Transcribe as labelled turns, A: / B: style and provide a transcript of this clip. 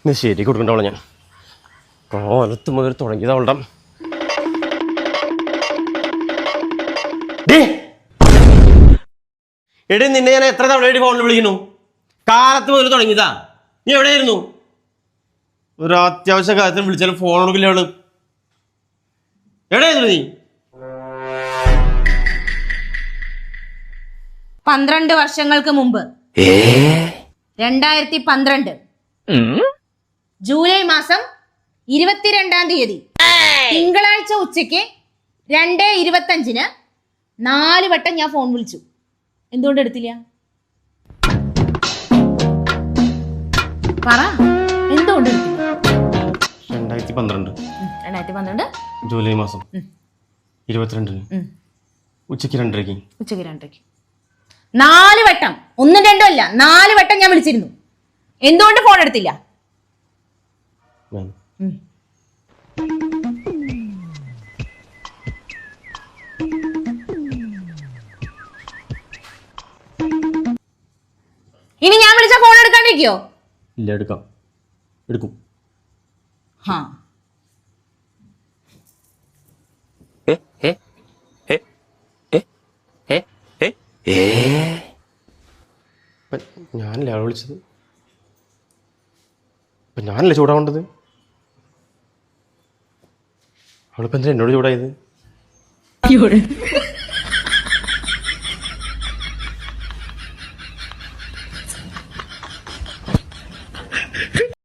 A: ഇന്ന് ശരി കൊടുക്കണ്ടവളെ ഞാൻ കാലത്ത് മുതൽ തുടങ്ങിയത് അവളുടെ എടി നിന്നെ ഞാൻ എത്ര തവണ ഫോണിൽ വിളിക്കുന്നു കാലത്ത് മുതൽ തുടങ്ങിയതാ നീ എവിടെയായിരുന്നു ഒരു അത്യാവശ്യ കാര്യത്തിന് വിളിച്ചാലും ഫോൺ കൊടുക്കില്ല അവള് എവിടെയായിരുന്നു നീ
B: 12 വർഷങ്ങൾക്ക് മുമ്പ് 2012 ജൂലൈ മാസം 22-ാം തീയതി തിങ്കളാഴ്ച ഉച്ചയ്ക്ക് 2:25-ന് 4 വട്ടം ഞാൻ ഫോൺ വിളിച്ചു. എന്തുകൊണ്ട് എടുത്തില്ല? പറ, എന്തുകൊണ്ട് എടുത്തില്ല?
A: 2012 ജൂലൈ മാസം 22-ന് ഉച്ചയ്ക്ക് 2:30
B: 4 വട്ടം, 1 2 അല്ല 4 വട്ടം ഞാൻ വിളിച്ചിരുന്നു. എന്തുകൊണ്ട് ഫോൺ എടുത്തില്ല? ഇനി ഞാൻ വിളിച്ച ഫോൺ എടുക്കാണ്ടിരിക്കോ?
A: ഇല്ല, എടുക്കും. ഞാനല്ലേ അവളെ വിളിച്ചത്, അപ്പൊ ഞാനല്ലേ ചൂടാവേണ്ടത്? അവളിപ്പോ എന്തിനാ എന്നോട് ചൂടായത്?